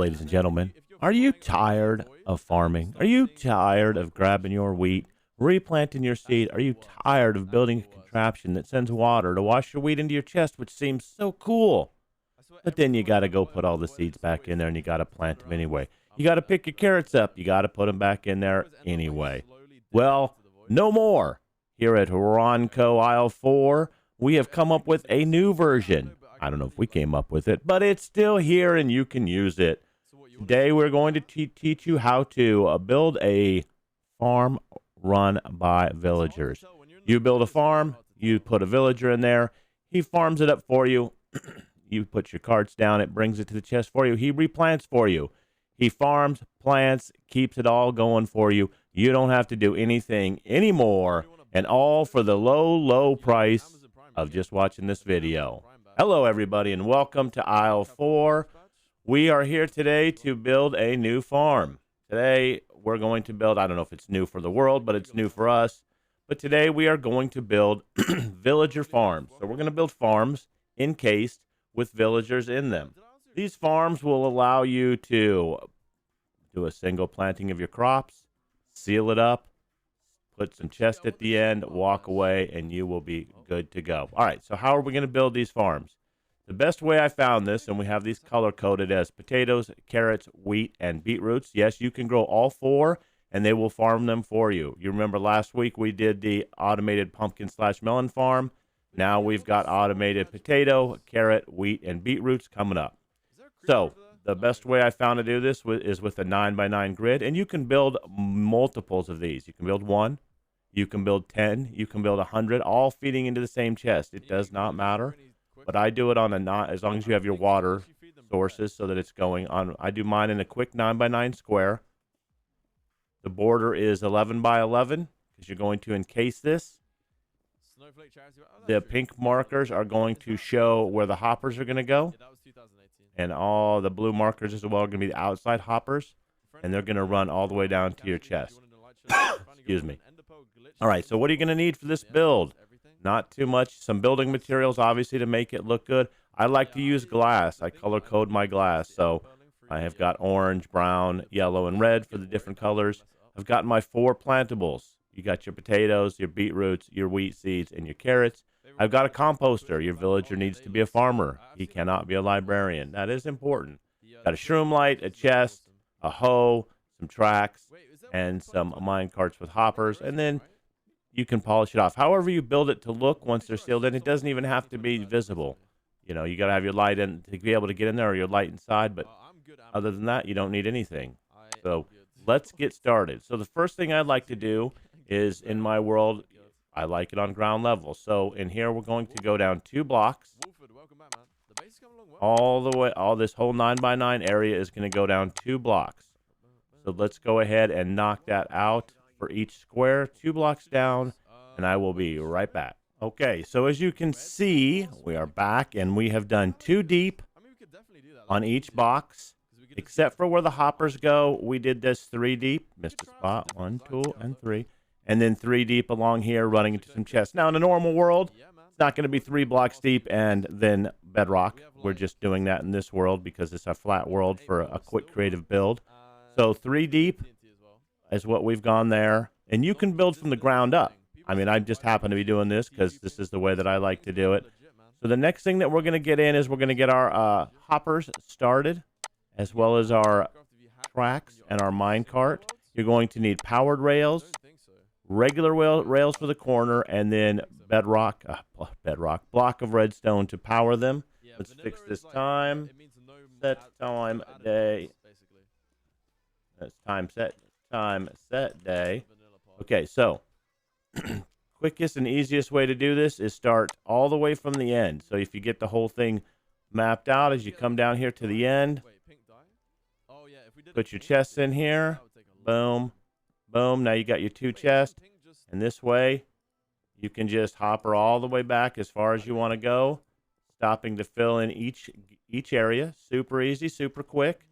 ladies and gentlemen. Are you tired of farming? Are you tired of grabbing your wheat, replanting your seed? Are you tired of building a contraption that sends water to wash your wheat into your chest, which seems so cool? But then you got to go put all the seeds back in there and you got to plant them anyway. You got to pick your carrots up. You got to put them back in there anyway. Well, no more. Here at Ronco Aisle 4, we have come up with a new version. I don't know if we came up with it, but it's still here and you can use it. Today we're going to teach you how to build a farm run by villagers. You build a farm, you put a villager in there, he farms it up for you. You put your carts down, it brings it to the chest for you. He replants for you. He farms, plants, keeps it all going for you. You don't have to do anything anymore, and all for the low, low price of just watching this video. Hello, everybody, and welcome to Aisle 4. We are here today to build a new farm. Today, we're going to build, I don't know if it's new for the world, but it's new for us. But today, we are going to build villager farms. So we're going to build farms encased with villagers in them. These farms will allow you to do a single planting of your crops, seal it up, put some chest at the end, walk away, and you will be good to go. All right, so how are we going to build these farms? The best way I found this, and we have these color-coded as potatoes, carrots, wheat, and beetroots. Yes, you can grow all four, and they will farm them for you. You remember last week we did the automated pumpkin/melon farm. Now we've got automated potato, carrot, wheat, and beetroots coming up. So the best way I found to do this is with a 9x9 grid, and you can build multiples of these. You can build 1, you can build 10, you can build 100, all feeding into the same chest. It does not matter, but I do it on as long as you have your water sources so that it's going on. I do mine in a quick 9x9 square. The border is 11x11 because you're going to encase this. The pink markers are going to show where the hoppers are going to go. And all the blue markers as well are going to be the outside hoppers. And they're going to run all the way down to your chest. Excuse me. All right, so what are you going to need for this build? Not too much. Some building materials, obviously, to make it look good. I like to use glass. I color code my glass. So I have got orange, brown, yellow, and red for the different colors. I've got my 4 plantables. You got your potatoes, your beetroots, your wheat seeds, and your carrots. I've got a composter. Your villager needs to be a farmer. He cannot be a librarian. That is important. Got a shroom light, a chest, a hoe, some tracks, and some mine carts with hoppers. And then you can polish it off. However you build it to look once they're sealed in, it doesn't even have to be visible. You know, you got to have your light in to be able to get in there or your light inside. But other than that, you don't need anything. So let's get started. So the first thing I'd like to do is, in my world, I like it on ground level. So in here, we're going to go down 2 blocks. All the way, all this whole 9x9 area is going to go down 2 blocks. So let's go ahead and knock that out for each square, 2 blocks down, and I will be right back. Okay, so as you can see, we are back, and we have done 2 deep on each box. Except for where the hoppers go, we did this 3 deep. Missed a spot, 1, 2, and 3. And then 3 deep along here, running into some chests. Now, in a normal world, it's not going to be 3 blocks deep and then bedrock. We're just doing that in this world because it's a flat world for a quick creative build. So 3 deep is what we've gone there. And you can build from the ground up. I mean, I just happen to be doing this because this is the way that I like to do it. So the next thing that we're going to get in is we're going to get our hoppers started, as well as our tracks and our mine cart. You're going to need powered rails, regular rails for the corner, and then block of redstone to power them. Let's fix this time. Set time day. That's time set day. Okay, so quickest and easiest way to do this is start all the way from the end. So if you get the whole thing mapped out as you come down here to the end, put your chests in here. Boom. Boom. Now you got your 2 chests. And this way, you can just hopper all the way back as far as you want to go, stopping to fill in each area. Super easy, super quick.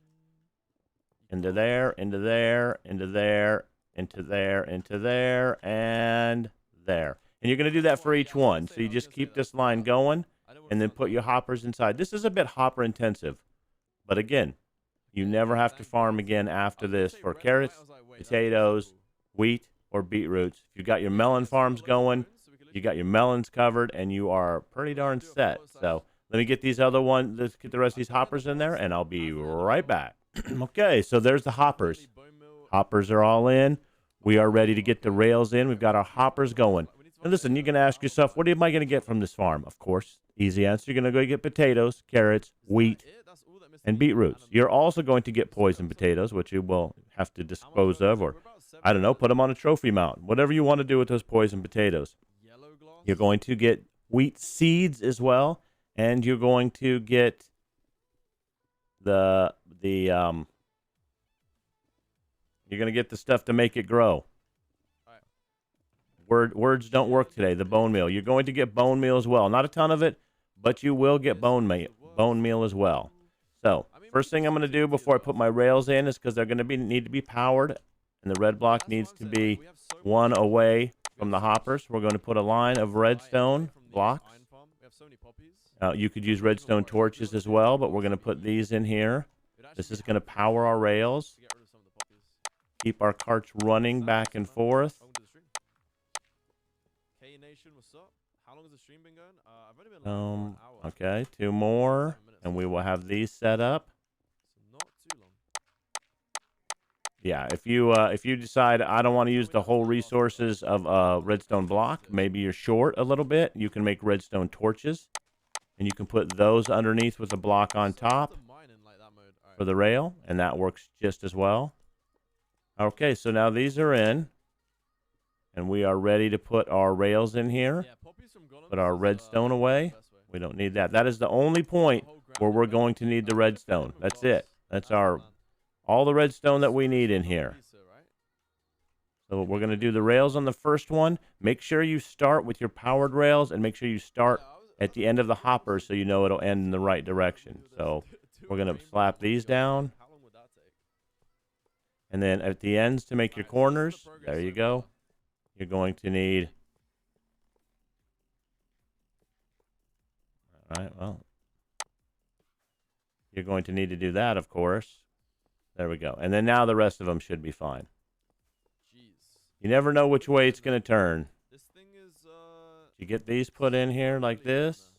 Into there, into there, into there, into there, into there, and there. And you're going to do that for each one. So you just keep this line going and then put your hoppers inside. This is a bit hopper intensive. But again, You never have to farm again after this for carrots, potatoes, wheat, or beetroots. If you've got your melon farms going, you got your melons covered, and you are pretty darn set. So let me get these other ones, let's get the rest of these hoppers in there, and I'll be right back. Okay, so there's the hoppers. Hoppers are all in. We are ready to get the rails in. We've got our hoppers going. And listen, you're going to ask yourself, what am I going to get from this farm? Of course, easy answer. You're going to go get potatoes, carrots, wheat, and beetroots. You're also going to get poison potatoes, which you will have to dispose of, or, I don't know, put them on a trophy mount. Whatever you want to do with those poison potatoes. You're going to get wheat seeds as well, and you're going to get you're going to get the stuff to make it grow. Words don't work today. The bone meal. You're going to get bone meal as well. Not a ton of it, but you will get bone meal as well. So first thing I'm going to do before I put my rails in is, because they're going to need to be powered, and the red block needs to be one away from the hoppers. We're going to put a line of redstone blocks. You could use redstone torches as well, but we're going to put these in here. This is going to power our rails, keep our carts running back and forth. Okay, 2 more, and we will have these set up. Yeah, if you decide I don't want to use the whole resources of a redstone block, maybe you're short a little bit, you can make redstone torches, and you can put those underneath with a block on top for the rail, and that works just as well. Okay, so now these are in, and we are ready to put our rails in here. Put our redstone away. We don't need that. That is the only point where we're going to need the redstone. That's it. That's all the redstone that we need in here. So we're going to do the rails on the first one. Make sure you start with your powered rails, and make sure you start at the end of the hopper so you know it'll end in the right direction. So we're going to slap these down. And then at the ends to make your corners, there you go. You're going to need... All right, well, you're going to need to do that, of course. There we go. And then now the rest of them should be fine. You never know which way it's going to turn. You get these put in here like this.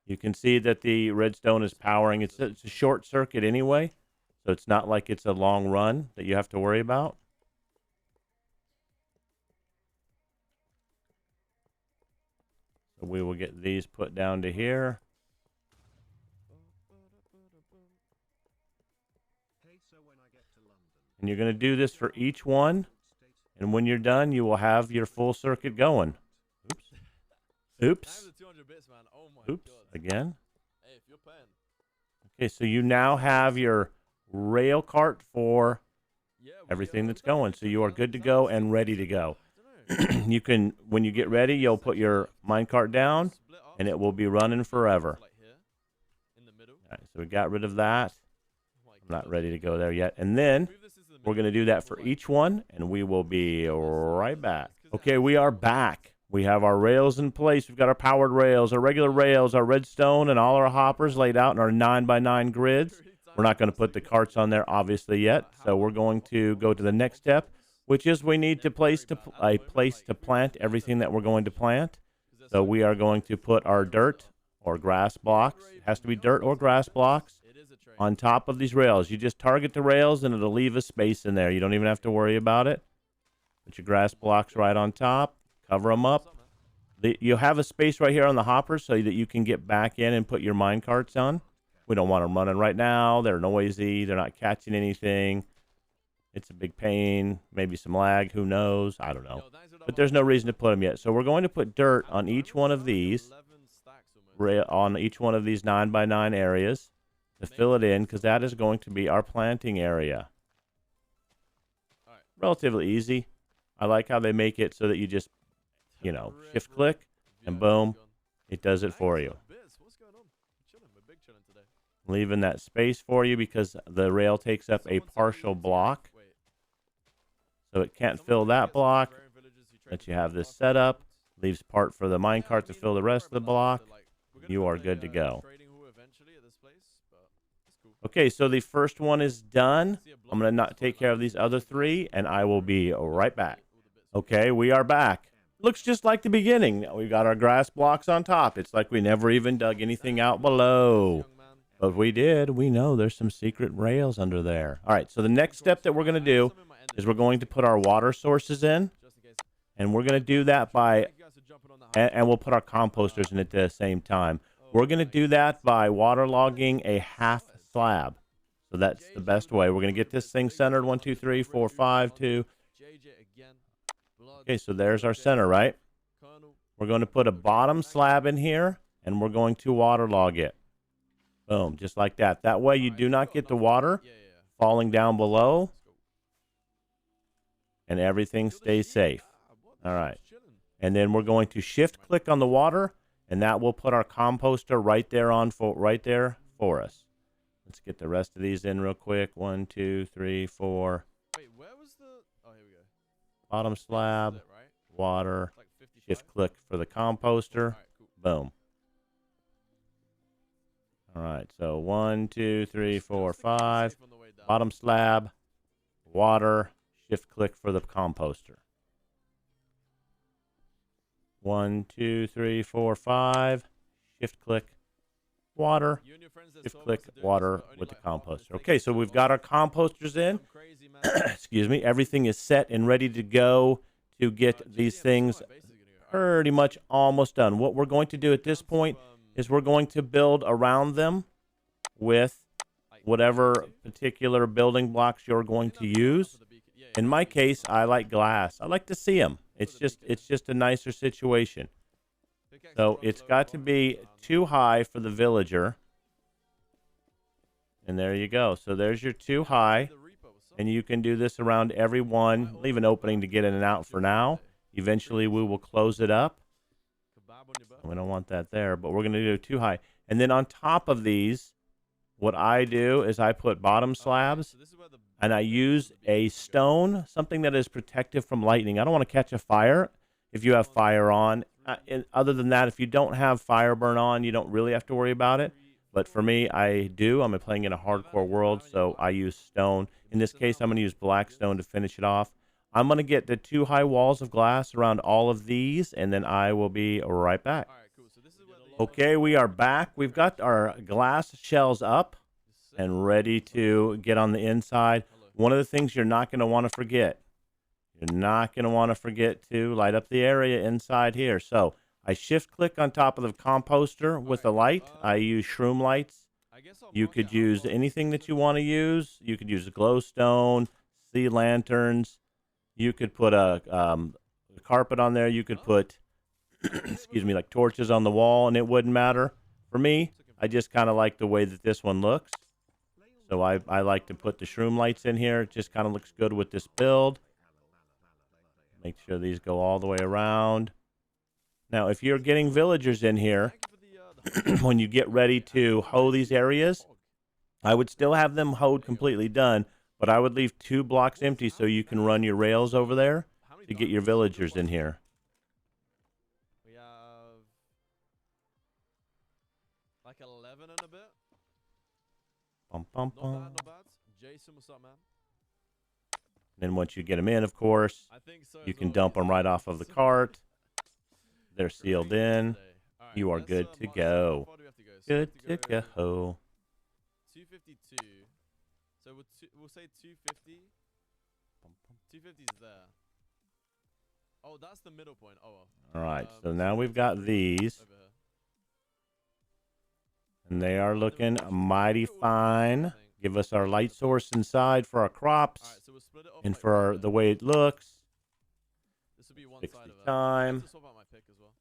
You can see that the redstone is powering. It's a short circuit anyway, so it's not like it's a long run that you have to worry about. So we will get these put down to here. And you're going to do this for each one. And when you're done, you will have your full circuit going. Oops. Oops. Again. Okay, so you now have your rail cart for everything that's going. So you are good to go and ready to go. You can, when you get ready, you'll put your minecart down, and it will be running forever. All right, so we got rid of that. I'm not ready to go there yet. And then we're going to do that for each one, and we will be right back. Okay, we are back. We have our rails in place. We've got our powered rails, our regular rails, our redstone, and all our hoppers laid out in our 9x9 grids. We're not going to put the carts on there, obviously, yet. So we're going to go to the next step, which is we need a place to plant everything that we're going to plant. So we are going to put our dirt or grass blocks. It has to be dirt or grass blocks on top of these rails. You just target the rails, and it'll leave a space in there. You don't even have to worry about it. Put your grass blocks right on top. Cover them up. You have a space right here on the hopper so that you can get back in and put your mine carts on. We don't want them running right now. They're noisy. They're not catching anything. It's a big pain. Maybe some lag. Who knows? I don't know. But there's no reason to put them yet. So we're going to put dirt on each one of these, on each one of these 9x9 areas to fill it in, because that is going to be our planting area. Relatively easy. I like how they make it so that you just, shift click and boom, it does it for you. Leaving that space for you because the rail takes up a partial block. So it can't fill that block. But you have this set up. Leaves part for the minecart to fill the rest of the block. You are good to go. Okay, so the first one is done. I'm going to not take care of these other three, and I will be right back. Okay, we are back. Looks just like the beginning. We've got our grass blocks on top. It's like we never even dug anything out below. But we did. We know there's some secret rails under there. All right, so the next step that we're going to do is we're going to put our water sources in. And we're going to do that by, and we'll put our composters in at the same time. We're going to do that by waterlogging a half slab. So that's the best way. We're going to get this thing centered. 1, 2, 3, 4, 5, 2. Okay, so there's our center, right? We're going to put a bottom slab in here, and we're going to waterlog it. Boom, just like that. That way you do not get the water falling down below, and everything stays safe. All right. And then we're going to shift click on the water, and that will put our composter right there for us. Let's get the rest of these in real quick. 1, 2, 3, 4. Wait, where was the... Oh, here we go. Bottom slab, water, shift click for the composter. Boom. All right, so 1, 2, 3, 4, 5. Bottom slab, water, shift click for the composter. 1, 2, 3, 4, 5. Shift click, water. Shift click, water with the composter. Okay, so we've got our composters in. Excuse me. Everything is set and ready to go to get these things pretty much almost done. What we're going to do at this point is we're going to build around them with whatever particular building blocks you're going to use. In my case, I like glass. I like to see them. It's just a nicer situation. So it's got to be too high for the villager. And there you go. So there's your too high. And you can do this around every one. Leave an opening to get in and out for now. Eventually we will close it up. We don't want that there, but we're going to do too high. And then on top of these, what I do is I put bottom slabs, and I use a stone, something that is protective from lightning. I don't want to catch a fire if you have fire on. Other than that, if you don't have fire burn on, you don't really have to worry about it. But for me, I do. I'm playing in a hardcore world, so I use stone. In this case, I'm going to use black stone to finish it off. I'm going to get the 2 high walls of glass around all of these, and then I will be right back. Okay, we are back. We've got our glass shells up and ready to get on the inside. One of the things you're not going to want to forget, to light up the area inside here. So I shift click on top of the composter with a light. I use shroom lights. You could use anything that you want to use. You could use a glowstone, sea lanterns. You could put a carpet on there. You could put, excuse me, like torches on the wall, and it wouldn't matter. For me, I just kind of like the way that this one looks. So I like to put the shroom lights in here. It just kind of looks good with this build. Make sure these go all the way around. Now, if you're getting villagers in here, when you get ready to hoe these areas, I would still have them hoed completely done, but I would leave 2 blocks empty so you can run your rails over there to get your villagers in here. We have like 11 and a bit. Bum, bum, bum. Not bad. Jason, what's up, man? Then once you get them in, of course, you can dump them right off of the cart. They're sealed in. You are good to go. Good to go. 252. So we'll say 250. 250 is there. Oh, that's the middle point. Oh, well. All right, so now we've got these. And they are looking mighty fine. Give us our light source inside for our crops and for the way it looks. This will be one 60 side of it. time. My pick as well.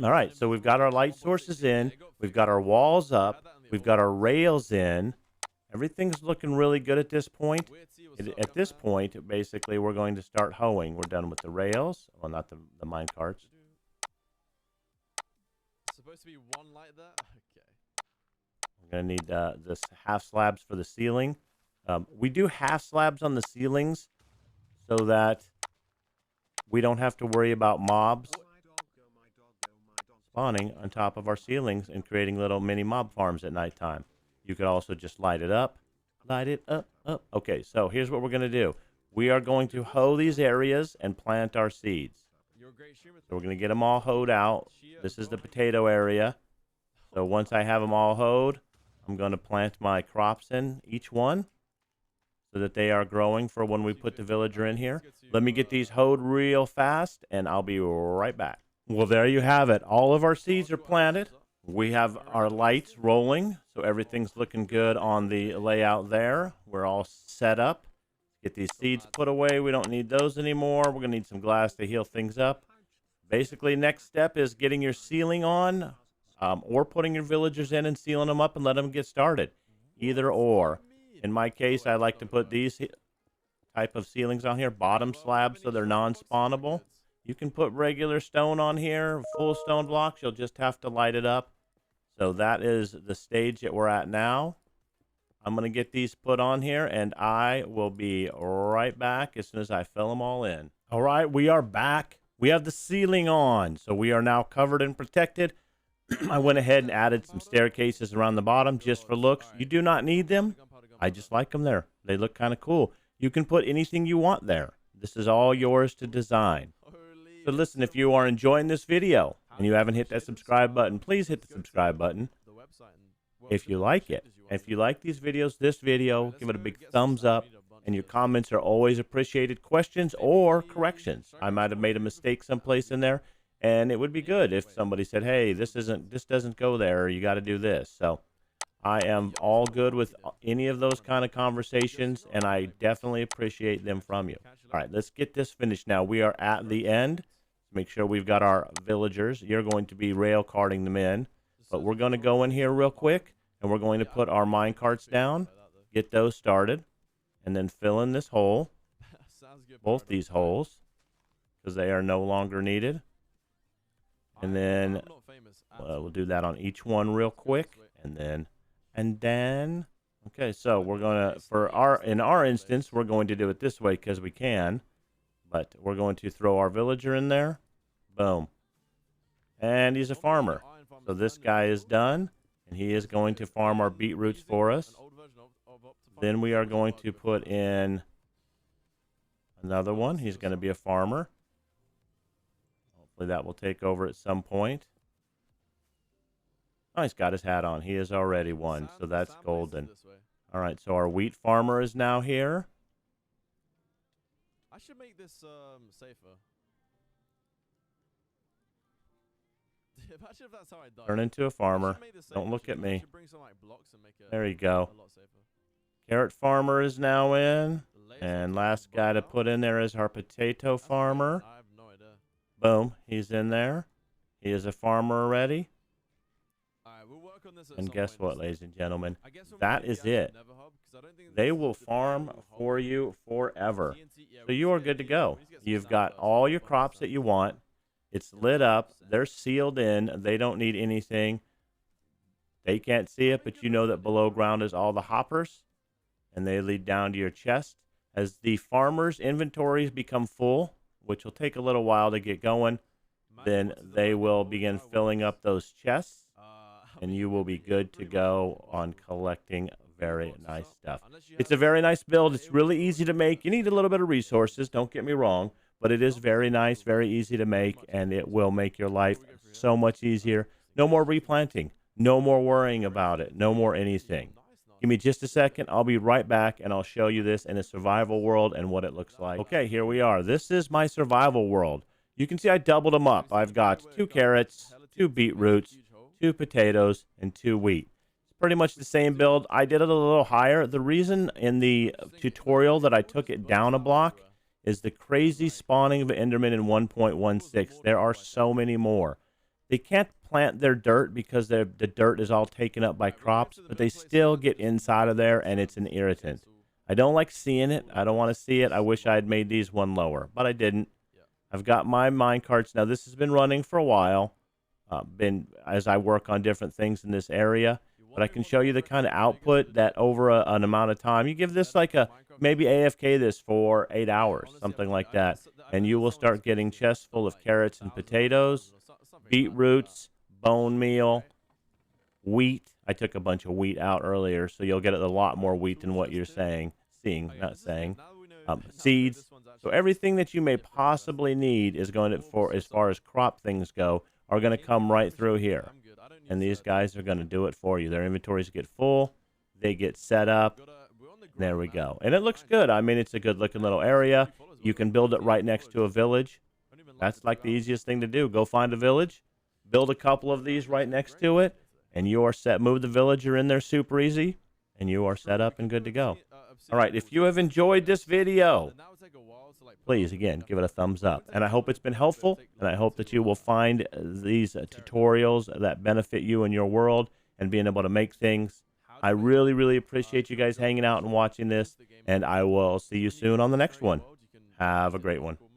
All right, so we've got our light sources in. We've got our walls up. We've got our rails in. Everything's looking really good at this point. At this point, basically, we're going to start hoeing. We're done with the rails. Well, not the mine carts. Supposed to be one light there? Okay. I'm going to need this half slabs for the ceiling. We do half slabs on the ceilings so that we don't have to worry about mobs. spawning on top of our ceilings and creating little mini mob farms at nighttime. You could also just light it up. Light it up, up. Okay, so here's what we're going to do. We are going to hoe these areas and plant our seeds. So we're going to get them all hoed out. This is the potato area. So once I have them all hoed, I'm going to plant my crops in each one so that they are growing for when we put the villager in here. Let me get these hoed real fast, and I'll be right back. Well, there you have it. All of our seeds are planted. We have our lights rolling, so everything's looking good on the layout there. We're all set up. Get these seeds put away. We don't need those anymore. We're going to need some glass to heal things up. Basically, next step is getting your ceiling on, or putting your villagers in and sealing them up and let them get started. Either or. In my case, I like to put these type of ceilings on here, bottom slabs, so they're non-spawnable. You can put regular stone on here, full stone blocks. You'll just have to light it up. So that is the stage that we're at now. I'm going to get these put on here, and I will be right back as soon as I fill them all in. All right, we are back. We have the ceiling on, so we are now covered and protected. I went ahead and added some staircases around the bottom just for looks. You do not need them. I just like them there. They look kind of cool. You can put anything you want there. This is all yours to design. So listen, if you are enjoying this video and you haven't hit that subscribe button, please hit the subscribe button if you like it. If you like these videos, this video, give it a big thumbs up, and your comments are always appreciated. Questions or corrections. I might have made a mistake someplace in there, and it would be good if somebody said, hey, this doesn't go there, or you got to do this. So I am all good with any of those kind of conversations, and I definitely appreciate them from you. All right, let's get this finished now. We are at the end. Make sure we've got our villagers. You're going to be rail carting them in, but we're going to go in here real quick, and we're going to put our mine carts down, get those started, and then fill in this hole, both these holes, because they are no longer needed. And then we'll do that on each one real quick, and then, okay, so we're going to, in our instance, we're going to do it this way because we can, but we're going to throw our villager in there. Boom. And he's a farmer. So this guy is done, and he is going to farm our beetroots for us. Then we are going to put in another one. He's going to be a farmer. Hopefully that will take over at some point. Oh, he's got his hat on. He is already one, so that's golden. All right, so our wheat farmer is now here. I should make this safer. Imagine if that's how I die. Turn into a farmer. Don't look at me. There you go. Carrot farmer is now in. And last guy to put in there is our potato farmer. I have no idea. Boom, he's in there. He is a farmer already. We'll work on this And guess what, ladies and gentlemen? That is it. They will farm for you forever. So you are good to go. You've got all your crops that you want. It's lit up. They're sealed in. They don't need anything. They can't see it, but you know that below ground is all the hoppers, and they lead down to your chest. As the farmer's inventories become full, which will take a little while to get going, then they will begin filling up those chests, and you will be good to go on collecting very nice stuff. It's a very nice build. It's really easy to make. You need a little bit of resources, don't get me wrong, but it is very nice, very easy to make, and it will make your life so much easier. No more replanting. No more worrying about it. No more anything. Give me just a second. I'll be right back, and I'll show you this in a survival world and what it looks like. Okay, here we are. This is my survival world. You can see I doubled them up. I've got 2 carrots, 2 beetroots, 2 potatoes, and 2 wheat. It's pretty much the same build. I did it a little higher. The reason in the tutorial that I took it down a block is the crazy spawning of Enderman in 1.16. There are so many more. They can't plant their dirt because the dirt is all taken up by crops, but they still get inside of there, and it's an irritant. I don't like seeing it. I don't want to see it. I wish I had made these one lower, but I didn't. I've got my mine carts. Now, this has been running for a while, as I work on different things in this area, but I can show you the kind of output that over an amount of time. You give this like maybe AFK this for 8 hours, something like that, and you will start getting chests full of carrots and potatoes, beetroots, bone meal, right? wheat. I took a bunch of wheat out earlier, so you'll get a lot more Alright, wheat should we than what test you're it? seeing, Okay, not this is good. saying. Now we know. Now we know Seeds. this one's So actually everything that you may fit for the rest. possibly need is going to, for as far as So crop things go, are going to any come right through information? here. I'm good. I don't need And these to guys are going to do it for you. Their inventories get full, they get set up, We're on the and there grind, we man. go. We're And on it the looks grind. good. I mean, it's a good looking little This is area. 2 followers You already. can build it Yeah, right 2 next followers. to a village. Don't even like That's the 2 like the hours. easiest thing to do. Go find a village, build a couple of these Man's been right doing next great to it, recently today. and you are set. Move the villager in there super easy, and you are set True, we up and could do good to go. All obsidian right, if walls you right have next to enjoyed this this, video, then that would take a while to like put please up, again give it a definitely. thumbs Well, it up. wouldn't And take I too hope long, it's been but it'll helpful, take and I longer hope that you will find these tear it down. tutorials that benefit you in your world and being able to make things. How I do they really, really do? appreciate you Drop guys hanging out and watching this, the game and I will see you When you soon on the destroy next your one. world, you can Have use a it. great one. Cool.